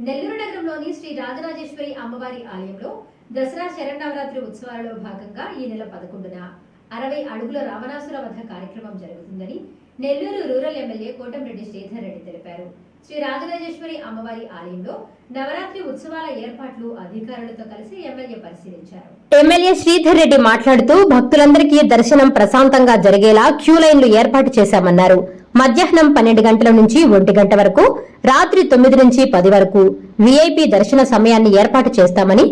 నెల్లూరు నగరంలోని శ్రీ రాజరాజేశ్వరి అమ్మవారి ఆలయంలో దసరా శరన్నవరాత్రి ఉత్సవాలలో భాగంగా ఈ నెల 11న 60 అడుగుల రావణాసుర వధ కార్యక్రమం జరుగుతుందని నెల్లూరు రూరల్ ఎమ్మెల్యే కోటంరెడ్డి శ్రీధర్ రెడ్డి తెలిపారు. శ్రీ రాజరాజేశ్వరి అమ్మవారి ఆలయంలో నవరాత్రి ఉత్సవాల ఏర్పాట్లు అధికారులతో కలిసి ఎమ్మెల్యే పరిశీలించారు. ఎమ్మెల్యే శ్రీధర్ రెడ్డి మాట్లాడుతూ భక్తులందరికీ దర్శనం ప్రశాంతంగా జరిగేలా క్యూ లైన్లు ఏర్పాటు చేశామన్నారు. మధ్యాహ్నం 12 గంటల నుంచి 1 గంట వరకు, రాత్రి 9 నుంచి 10 వరకు వీఐపీ దర్శన సమయాన్ని ఏర్పాటు చేస్తామని,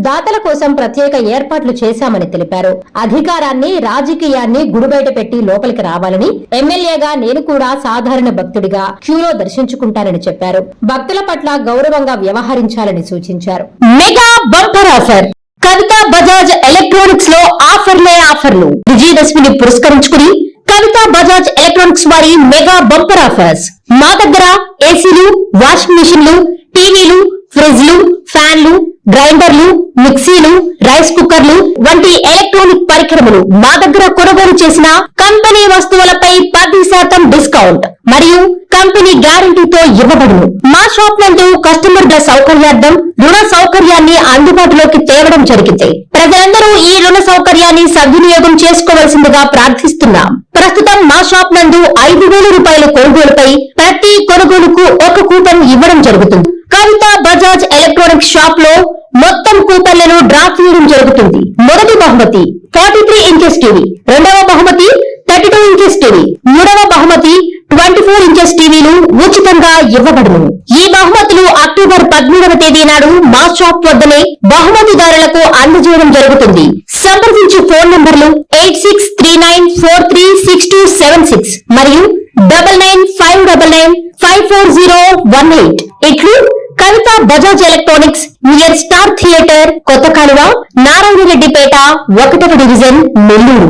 దాతల కోసం ప్రత్యేక ఏర్పాట్లు చేశామని తెలిపారు. అధికారాన్ని, రాజకీయాన్ని గుడిబయట పెట్టి లోపలికి రావాలని, ఎమ్మెల్యేగా నేను కూడా సాధారణ భక్తుడిగా క్యూలో దర్శించుకుంటానని చెప్పారు. భక్తుల పట్ల గౌరవంగా వ్యవహరించాలని సూచించారు. మెగా బంపర్ ఆఫర్ కవితా బజాజ్ ఎలక్ట్రానిక్స్ లో ఆఫర్లు. విజయదశమిని పురస్కరించుకుని కవితా బజాజ్ ఎలక్ట్రానిక్స్ వారి మెగా బంపర్ ఆఫర్స్. మా దగ్గర ఏసీలు, వాషింగ్ మిషన్లు, టీవీలు, ఫ్రిడ్జ్లు, ఫ్యాన్లు, గ్రైండర్లు, మిక్సీలు, రైస్ కుక్కర్లు వంటి ఎలక్ట్రానిక్ పరికరములు మా దగ్గర కొనుగోలు చేసిన కంపెనీ వస్తువులపై 10% డిస్కౌంట్ మరియు కంపెనీ గ్యారంటీతో ఇవ్వబడును. మా షాప్ నందు కస్టమర్ల సౌకర్యార్థం రుణ సౌకర్యాన్ని అందుబాటులోకి తేవడం జరిగింది. ప్రజలందరూ ఈ రుణ సౌకర్యాన్ని సద్వినియోగం చేసుకోవలసిందిగా ప్రార్థిస్తున్నాం. ప్రస్తుతం మా షాప్ నందు 5,000 రూపాయల కొనుగోలుపై ప్రతి కొనుగోలుకు 1 కూపన్ ఇవ్వడం జరుగుతుంది. కవితా బజాజ్ ఎలక్ట్రానిక్స్ షాప్ లో మొత్తం కూపన్లను డ్రా చేయడం జరుగుతుంది. మొదటి బహుమతి 43 ఇంచెస్ టీవీ, రెండవ బహుమతి 32 ఇంచెస్ టీవీ, మూడవ బహుమతి 24 ఇంచెస్ టీవీలు ఉచితంగా ఇవ్వబడును. ఈ బహుమతులు అక్టోబర్ 13వ తేదీ నాడు మా షాప్ వద్దనే బహుమతిదారులకు అందజేయడం జరుగుతుంది. సంప్రదించే ఫోన్ నంబర్లు 8639436276 మరియు 9959954018. ఇట్లు Kavita Bajaj electronics, near star theatre, కొత్త కాలువ, నారాయణ రెడ్డిపేట, 1వ డివిజన్, నెల్లూరు.